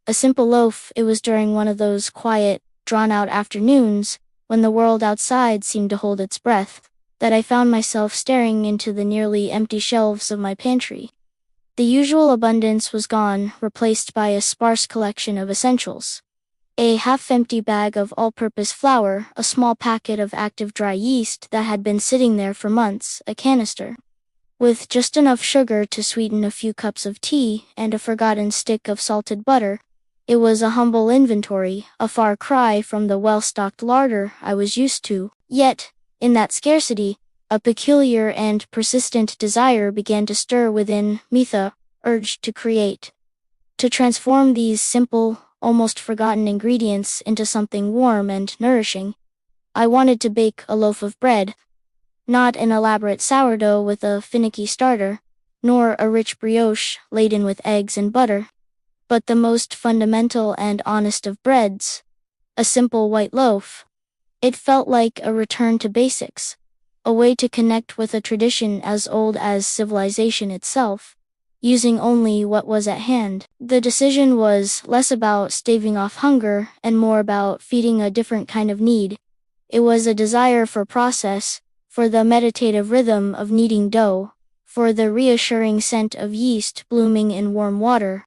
A simple loaf. It was during one of those quiet, drawn-out afternoons, when the world outside seemed to hold its breath, that I found myself staring into the nearly empty shelves of my pantry. The usual abundance was gone, replaced by a sparse collection of essentials. A half-empty bag of all-purpose flour, a small packet of active dry yeast that had been sitting there for months, a canister with just enough sugar to sweeten a few cups of tea, and a forgotten stick of salted butter. It was a humble inventory, a far cry from the well-stocked larder I was used to. Yet, in that scarcity, a peculiar and persistent desire began to stir within me, the urge to create, to transform these simple, almost forgotten ingredients into something warm and nourishing. I wanted to bake a loaf of bread, not an elaborate sourdough with a finicky starter, nor a rich brioche laden with eggs and butter, but the most fundamental and honest of breads, a simple white loaf. It felt like a return to basics, a way to connect with a tradition as old as civilization itself, using only what was at hand. The decision was less about staving off hunger and more about feeding a different kind of need. It was a desire for process, for the meditative rhythm of kneading dough, for the reassuring scent of yeast blooming in warm water.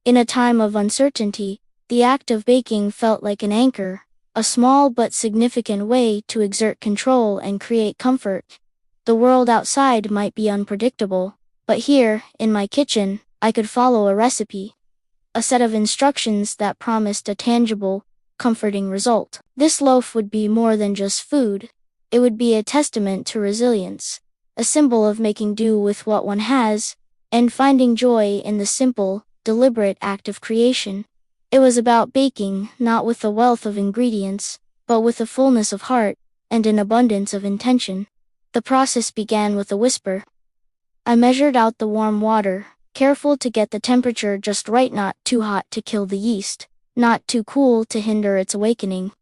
In a time of uncertainty, the act of baking felt like an anchor, a small but significant way to exert control and create comfort. The world outside might be unpredictable, but here, in my kitchen, I could follow a recipe, a set of instructions that promised a tangible, comforting result. This loaf would be more than just food. It would be a testament to resilience, a symbol of making do with what one has, and finding joy in the simple, deliberate act of creation. It was about baking, not with a wealth of ingredients, but with a fullness of heart, and an abundance of intention. The process began with a whisper. I measured out the warm water, careful to get the temperature just right, not too hot to kill the yeast, not too cool to hinder its awakening.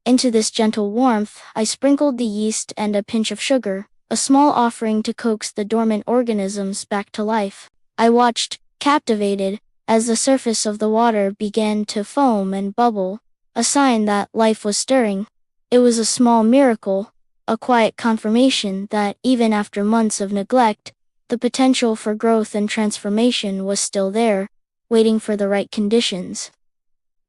Into this gentle warmth, I sprinkled the yeast and a pinch of sugar, a small offering to coax the dormant organisms back to life. I watched, captivated, as the surface of the water began to foam and bubble, a sign that life was stirring. It was a small miracle, a quiet confirmation that, even after months of neglect, the potential for growth and transformation was still there, waiting for the right conditions.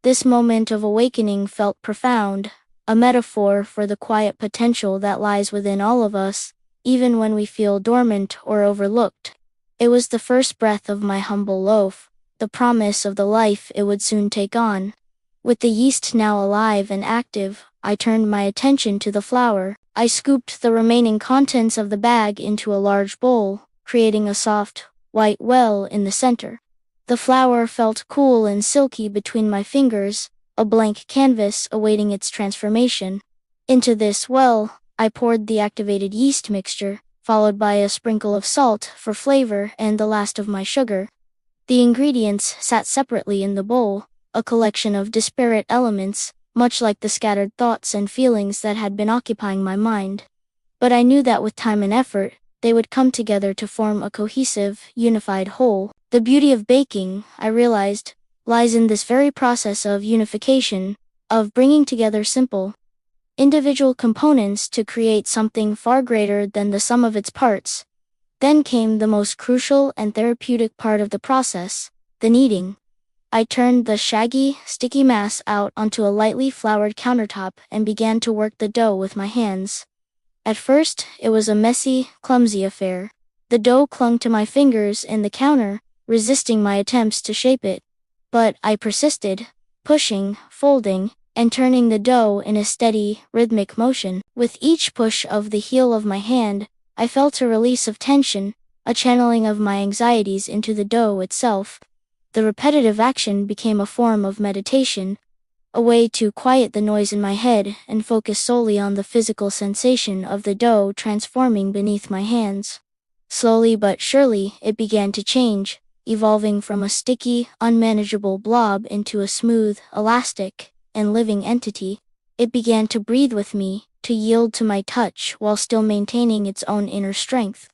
This moment of awakening felt profound, a metaphor for the quiet potential that lies within all of us, even when we feel dormant or overlooked. It was the first breath of my humble loaf, the promise of the life it would soon take on. With the yeast now alive and active, I turned my attention to the flour. I scooped the remaining contents of the bag into a large bowl, creating a soft, white well in the center. The flour felt cool and silky between my fingers, a blank canvas awaiting its transformation. Into this well, I poured the activated yeast mixture, followed by a sprinkle of salt for flavor and the last of my sugar. The ingredients sat separately in the bowl, a collection of disparate elements, much like the scattered thoughts and feelings that had been occupying my mind. But I knew that with time and effort, they would come together to form a cohesive, unified whole. The beauty of baking, I realized, lies in this very process of unification, of bringing together simple, individual components to create something far greater than the sum of its parts. Then came the most crucial and therapeutic part of the process, the kneading. I turned the shaggy, sticky mass out onto a lightly floured countertop and began to work the dough with my hands. At first, it was a messy, clumsy affair. The dough clung to my fingers and the counter, resisting my attempts to shape it. But I persisted, pushing, folding, and turning the dough in a steady, rhythmic motion. With each push of the heel of my hand, I felt a release of tension, a channeling of my anxieties into the dough itself. The repetitive action became a form of meditation, a way to quiet the noise in my head and focus solely on the physical sensation of the dough transforming beneath my hands. Slowly but surely, it began to change, evolving from a sticky, unmanageable blob into a smooth, elastic, and living entity. It began to breathe with me, to yield to my touch while still maintaining its own inner strength.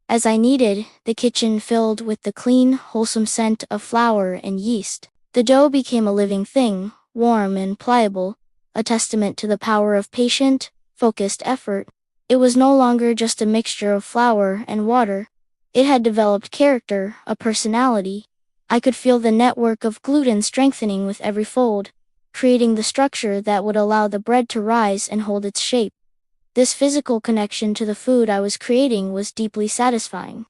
As I kneaded, the kitchen filled with the clean, wholesome scent of flour and yeast. The dough became a living thing, warm and pliable, a testament to the power of patient, focused effort. It was no longer just a mixture of flour and water. It had developed character, a personality. I could feel the network of gluten strengthening with every fold, creating the structure that would allow the bread to rise and hold its shape. This physical connection to the food I was creating was deeply satisfying.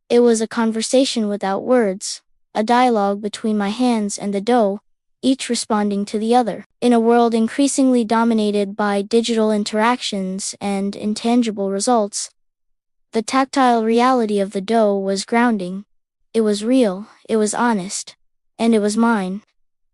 It was a conversation without words, a dialogue between my hands and the dough, each responding to the other. In a world increasingly dominated by digital interactions and intangible results, the tactile reality of the dough was grounding. It was real, it was honest, and it was mine.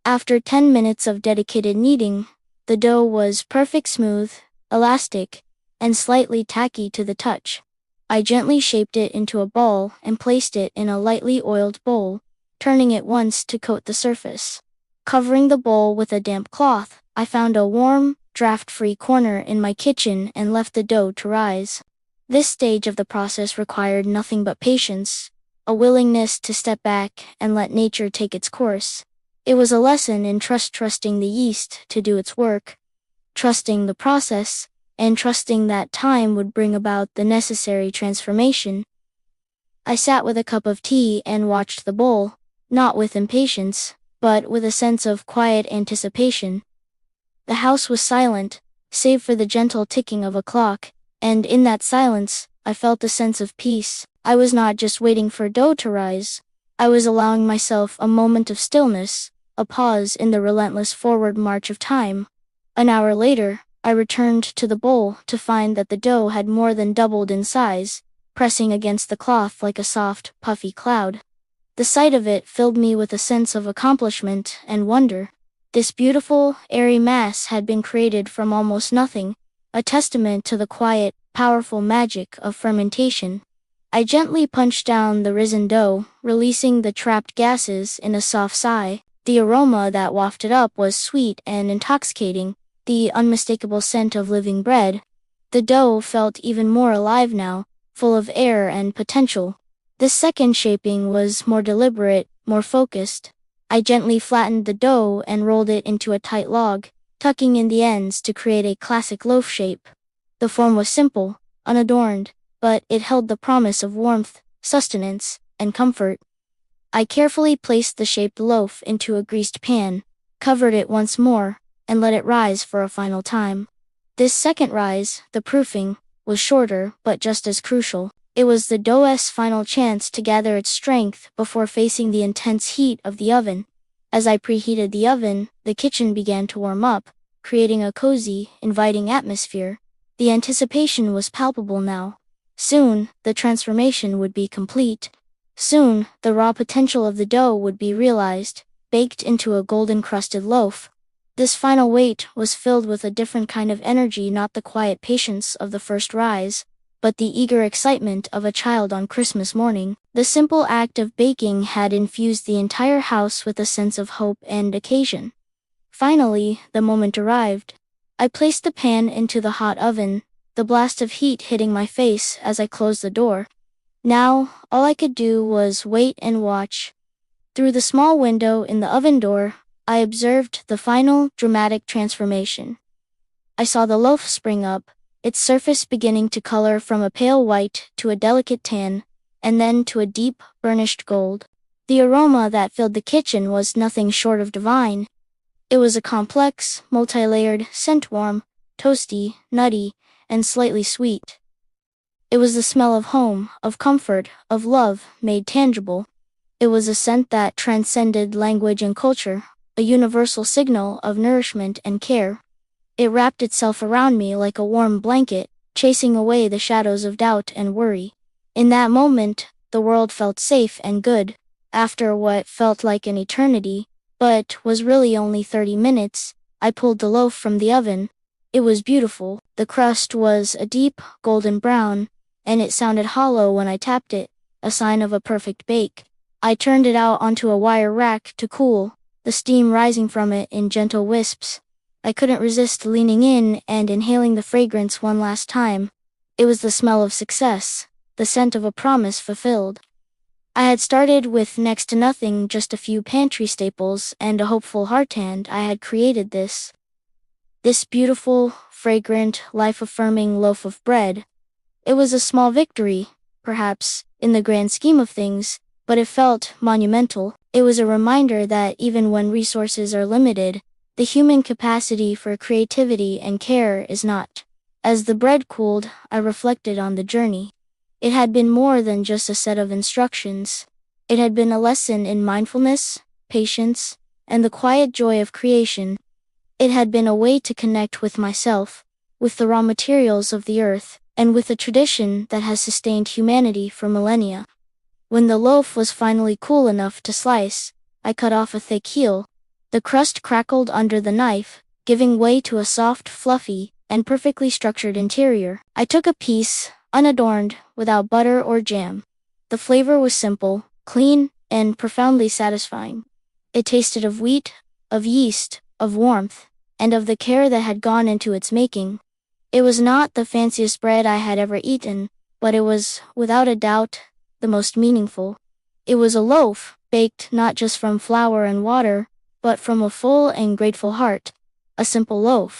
After 10 minutes of dedicated kneading, the dough was perfect, smooth, elastic, and slightly tacky to the touch. I gently shaped it into a ball and placed it in a lightly oiled bowl, turning it once to coat the surface. Covering the bowl with a damp cloth, I found a warm, draft-free corner in my kitchen and left the dough to rise. This stage of the process required nothing but patience, a willingness to step back and let nature take its course. It was a lesson in trusting the yeast to do its work, trusting the process, and trusting that time would bring about the necessary transformation. I sat with a cup of tea and watched the bowl, not with impatience, but with a sense of quiet anticipation. The house was silent, save for the gentle ticking of a clock, and in that silence, I felt a sense of peace. I was not just waiting for dough to rise. I was allowing myself a moment of stillness, a pause in the relentless forward march of time. An hour later, I returned to the bowl to find that the dough had more than doubled in size, pressing against the cloth like a soft, puffy cloud. The sight of it filled me with a sense of accomplishment and wonder. This beautiful, airy mass had been created from almost nothing, a testament to the quiet, powerful magic of fermentation. I gently punched down the risen dough, releasing the trapped gases in a soft sigh. The aroma that wafted up was sweet and intoxicating, the unmistakable scent of living bread. The dough felt even more alive now, full of air and potential. This second shaping was more deliberate, more focused. I gently flattened the dough and rolled it into a tight log, tucking in the ends to create a classic loaf shape. The form was simple, unadorned, but it held the promise of warmth, sustenance, and comfort. I carefully placed the shaped loaf into a greased pan, covered it once more, and let it rise for a final time. This second rise, the proofing, was shorter but just as crucial. It was the dough's final chance to gather its strength before facing the intense heat of the oven. As I preheated the oven, the kitchen began to warm up, creating a cozy, inviting atmosphere. The anticipation was palpable now. Soon, the transformation would be complete. Soon, the raw potential of the dough would be realized, baked into a golden-crusted loaf. This final wait was filled with a different kind of energy, not the quiet patience of the first rise, but the eager excitement of a child on Christmas morning. The simple act of baking had infused the entire house with a sense of hope and occasion. Finally, the moment arrived. I placed the pan into the hot oven, the blast of heat hitting my face as I closed the door. Now, all I could do was wait and watch. Through the small window in the oven door, I observed the final, dramatic transformation. I saw the loaf spring up, its surface beginning to color from a pale white to a delicate tan, and then to a deep, burnished gold. The aroma that filled the kitchen was nothing short of divine. It was a complex, multi-layered scent, warm, toasty, nutty, and slightly sweet. It was the smell of home, of comfort, of love, made tangible. It was a scent that transcended language and culture, a universal signal of nourishment and care. It wrapped itself around me like a warm blanket, chasing away the shadows of doubt and worry. In that moment, the world felt safe and good. After what felt like an eternity, but was really only 30 minutes, I pulled the loaf from the oven. It was beautiful. The crust was a deep, golden brown, and it sounded hollow when I tapped it, a sign of a perfect bake. I turned it out onto a wire rack to cool, the steam rising from it in gentle wisps. I couldn't resist leaning in and inhaling the fragrance one last time. It was the smell of success, the scent of a promise fulfilled. I had started with next to nothing, just a few pantry staples and a hopeful heart, and I had created this beautiful, fragrant, life-affirming loaf of bread. It was a small victory, perhaps, in the grand scheme of things, but it felt monumental. It was a reminder that even when resources are limited, the human capacity for creativity and care is not. As the bread cooled, I reflected on the journey. It had been more than just a set of instructions. It had been a lesson in mindfulness, patience, and the quiet joy of creation. It had been a way to connect with myself, with the raw materials of the earth, and with a tradition that has sustained humanity for millennia. When the loaf was finally cool enough to slice, I cut off a thick heel. The crust crackled under the knife, giving way to a soft, fluffy, and perfectly structured interior. I took a piece, unadorned, without butter or jam. The flavor was simple, clean, and profoundly satisfying. It tasted of wheat, of yeast, of warmth, and of the care that had gone into its making. It was not the fanciest bread I had ever eaten, but it was, without a doubt, the most meaningful. It was a loaf, baked not just from flour and water, but from a full and grateful heart. A simple loaf,